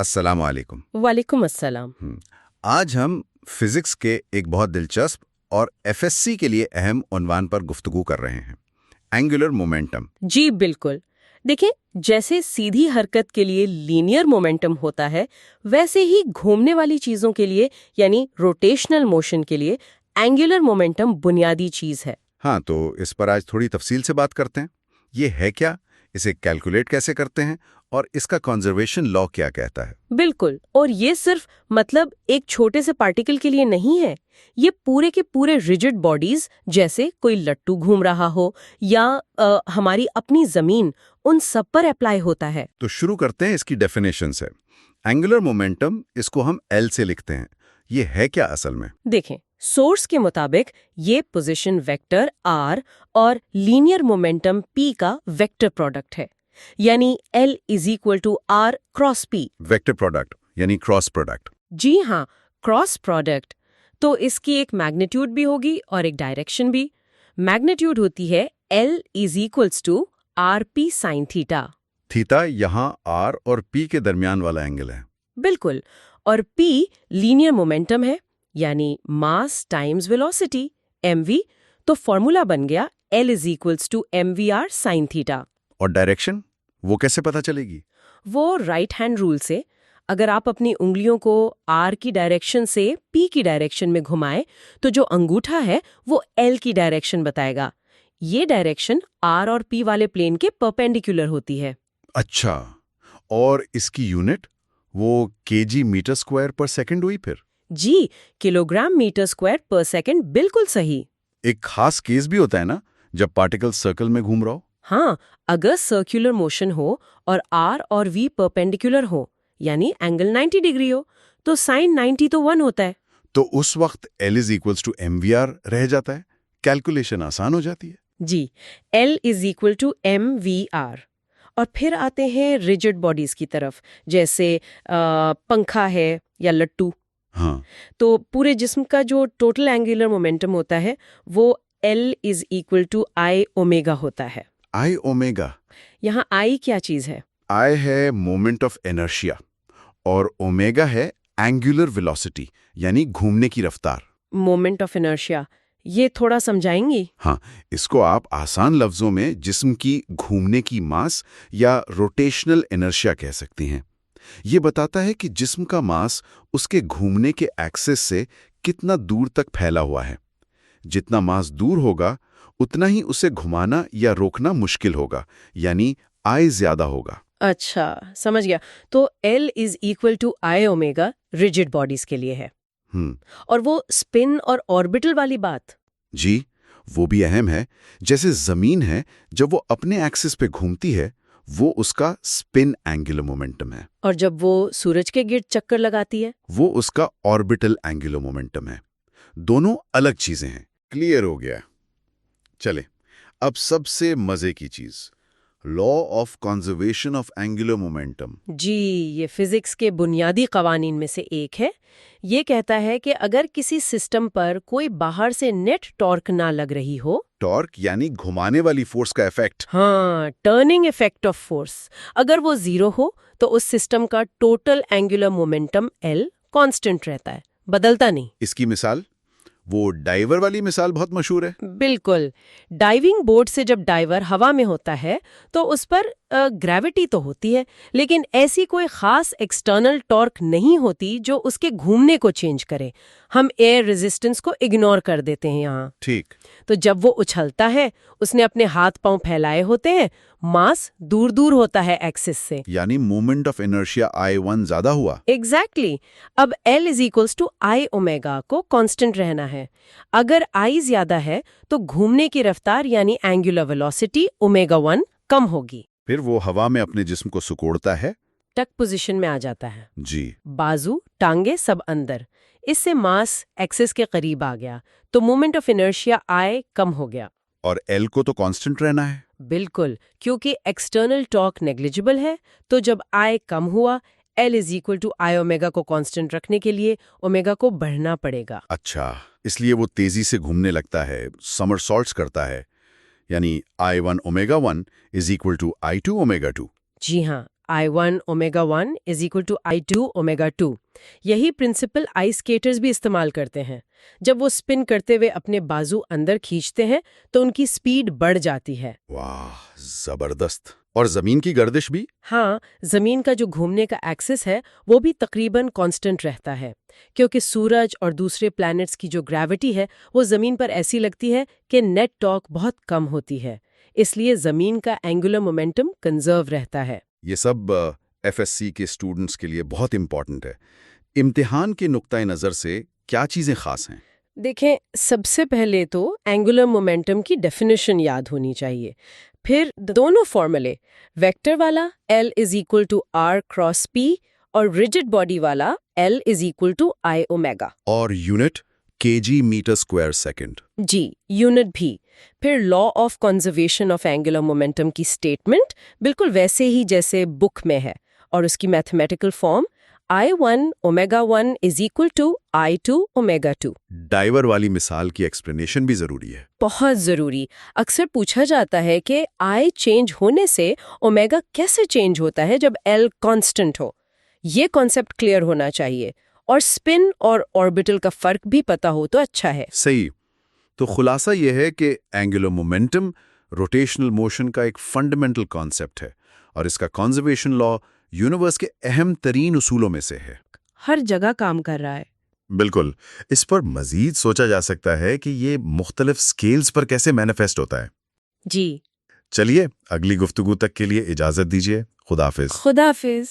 अस्सलाम वालेकुम। वालेकुम अस्सलाम। आज हम फिजिक्स के एक बहुत दिलचस्प और एफएससी के लिए अहम उन्वान पर गुफ्तगू कर रहे हैं, एंगुलर मोमेंटम। जी बिल्कुल। देखें, जैसे सीधी हरकत के लिए लीनियर मोमेंटम होता है, वैसे ही घूमने वाली चीजों के लिए यानी रोटेशनल मोशन के लिए एंगुलर मोमेंटम बुनियादी चीज है। हाँ, तो इस पर आज थोड़ी तफसील से बात करते हैं। ये है क्या, इसे कैलकुलेट कैसे करते हैं और इसका कंजर्वेशन लॉ क्या कहता है। बिल्कुल। और ये सिर्फ मतलब एक छोटे से पार्टिकल के लिए नहीं है, ये पूरे के पूरे रिजिड बॉडीज जैसे कोई लट्टू घूम रहा हो या हमारी अपनी जमीन, उन सब पर अप्लाई होता है। तो शुरू करते हैं इसकी डेफिनेशन से। एंगुलर मोमेंटम, इसको हम एल से लिखते हैं। ये है क्या असल में? देखें, सोर्स के मुताबिक ये पोजीशन वेक्टर r और लीनियर मोमेंटम p का वेक्टर प्रोडक्ट है, यानी L is equal to r cross p। Vector product यानी क्रॉस प्रोडक्ट। जी हाँ, क्रॉस प्रोडक्ट। तो इसकी एक मैग्नीट्यूड भी होगी और एक डायरेक्शन भी। मैग्नीट्यूड होती है L is equals to R P sine theta. Theta यहाँ आर और पी के दरमियान वाला एंगल है। बिल्कुल। और p लीनियर मोमेंटम है, यानी मास टाइम्स वेलोसिटी mv। तो फॉर्मूला बन गया L is equals to mvr sine theta. और डायरेक्शन, वो कैसे पता चलेगी? वो राइट हैंड रूल से। अगर आप अपनी उंगलियों को r की डायरेक्शन से p की डायरेक्शन में घुमाएं, तो जो अंगूठा है वो L की डायरेक्शन बताएगा। ये डायरेक्शन r और p वाले प्लेन के परपेंडिकुलर होती है। अच्छा, और इसकी यूनिट वो केजी मीटर स्क्वायर पर सेकंड हुई फिर? जी, किलोग्राम मीटर स्क्वायर पर सेकंड, बिल्कुल सही। एक खास केस भी होता है ना, जब पार्टिकल सर्कल में घूम रहा हो? हाँ, अगर सर्कुलर मोशन हो और r और v परपेंडिकुलर हो, यानी एंगल 90 डिग्री हो, तो साइन 90 तो 1 होता है। तो उस वक्त L is equals to mvr रह जाता है, कैलकुलेशन आसान हो जाती है। जी, L is equal to mvr। और फिर आते हैं रिजिड बॉडीज की तरफ, जैसे पंखा है या लट्टू। हाँ, तो पूरे जिस्म का जो टोटल एंगुलर मोमेंटम होता है वो L is equal to I omega होता है। I omega. यहाँ आई क्या चीज है? आई है मोमेंट ऑफ इनर्शिया और ओमेगा है एंगुलर वेलोसिटी यानी घूमने की रफ्तार। मोमेंट ऑफ इनर्शिया, ये थोड़ा समझाएंगी? हाँ, इसको आप आसान लफ्जों में जिस्म की घूमने की मास या रोटेशनल इनर्शिया कह सकती हैं। ये बताता है कि जिस्म का मास उसके घूमने के एक्सिस से कितना दूर तक फैला हुआ है। जितना मास दूर होगा उतना ही उसे घुमाना या रोकना मुश्किल होगा, यानी आई ज्यादा होगा। अच्छा, समझ गया। तो L is equal to I omega rigid bodies के लिए है। और वो स्पिन और ऑर्बिटल वाली बात? जी, वो भी अहम है। जैसे जमीन है, जब वो अपने एक्सिस पे घूमती है, वो उसका स्पिन एंगुलर मोमेंटम है। और जब वो सूरज के गिर्द चक्कर लगाती है? वो उसका ऑर्बिटल एंगुलर मोमेंटम है। दोनों अलग चीजें हैं। क्लियर हो गया? चले, अब सबसे मजे की चीज, law of conservation of angular momentum. जी, ये फिजिक्स के बुनियादी कवानीन में से एक है। ये कहता है कि अगर किसी सिस्टम पर कोई बाहर से नेट टॉर्क ना लग रही हो, टॉर्क यानी घुमाने वाली फोर्स का इफेक्ट। हाँ, टर्निंग इफेक्ट ऑफ फोर्स, अगर वो जीरो हो तो उस सिस्टम का total angular momentum L constant रहता है, बदलता नहीं। इसकी मिसाल, वो डाइवर वाली मिसाल बहुत मशहूर है। बिल्कुल। डाइविंग बोर्ड से जब डाइवर हवा में होता है तो उस पर ग्रेविटी तो होती है, लेकिन ऐसी कोई खास एक्सटर्नल टॉर्क नहीं होती जो उसके घूमने को चेंज करे। हम एयर रेजिस्टेंस को इग्नोर कर देते हैं यहाँ। ठीक। तो जब वो उछलता है, उसने अपने हाथ पांव फैलाए होते हैं, मास दूर दूर होता है एक्सिस से, यानी मोमेंट ऑफ इनर्शिया I1 ज्यादा हुआ। एग्जैक्टली। अब L is equals to I omega को कांस्टेंट रहना है। अगर I ज्यादा है तो घूमने की रफ्तार यानी एंगुलर वेलोसिटी ओमेगा 1 कम होगी। फिर वो हवा में अपने जिस्म को सिकोड़ता है, टक पोजीशन में आ जाता है। जी। बाजू, टांगे सब अंदर। इससे मास एक्सिस के करीब आ गया, तो मोमेंट ऑफ इनर्शिया I कम हो गया। और L को तो कांस्टेंट रहना है। बिल्कुल, क्योंकि एक्सटर्नल टॉर्क नेग्लिजिबल है, तो जब I कम हुआ, L is equal to I omega को कांस्टेंट रखने के लिए ओमेगा को बढ़ना पड़ेगा। अच्छा, इसलिए वो तेजी से घूमने लगता है, समरसॉल्ट्स करता है, यानी I1 omega 1 is equal to I2 omega 2। जी हाँ, I1 omega 1 is equal to I2 omega 2। यही प्रिंसिपल आइस स्केटर्स भी इस्तेमाल करते हैं। जब वो स्पिन करते हुए अपने बाजू अंदर खींचते हैं तो उनकी स्पीड बढ़ जाती है। वाह, जबरदस्त। और जमीन की गर्दिश भी? हाँ, जमीन का जो घूमने का एक्सिस है वो भी तकरीबन कांस्टेंट रहता है, क्योंकि सूरज और दूसरे प्लैनेट्स की जो ग्रेविटी है वो जमीन पर ऐसी लगती है कि नेट टॉर्क बहुत कम होती है। इसलिए जमीन का एंगुलर मोमेंटम कंजर्व रहता है। ये सब एफएससी के स्टूडेंट्स के लिए बहुत इंपॉर्टेंट है। इम्तिहान के नुक्ता नज़र से क्या चीज़ें खास हैं? देखें, सबसे पहले तो एंगुलर मोमेंटम की डेफिनेशन याद होनी चाहिए। फिर दोनों फॉर्मूले, वेक्टर वाला L is equal to R cross P और रिजिड बॉडी वाला L is equal to I omega. और unit kg metre square second. जी, यूनिट भी। फिर law of conservation of angular momentum की स्टेटमेंट बिल्कुल वैसे ही जैसे बुक में है, और उसकी mathematical form I1 omega 1 is equal to I2 omega 2। Diver वाली मिसाल की एक्सप्लेनेशन भी जरूरी है। बहुत जरूरी। अक्सर पूछा जाता है कि I चेंज होने से ओमेगा कैसे चेंज होता है जब L कांस्टेंट हो। ये कॉन्सेप्ट क्लियर होना चाहिए, और स्पिन और ऑर्बिटल का फर्क भी पता हो तो अच्छा है। सही। तो खुलासा यह है कि एंगुलर मोमेंटम रोटेशनल मोशन का एक फंडामेंटल कॉन्सेप्ट है, और इसका कंजर्वेशन लॉ यूनिवर्स के अहम तरीन उसूलों में से है। हर जगह काम कर रहा है। बिल्कुल। इस पर मजीद सोचा जा सकता है कि ये मुख्तलिफ स्केल्स पर कैसे मैनिफेस्ट होता है। जी। चलिए, अगली गुफ्तगू तक के लिए इजाजत दीजिए। खुदाफिज। खुदाफिज।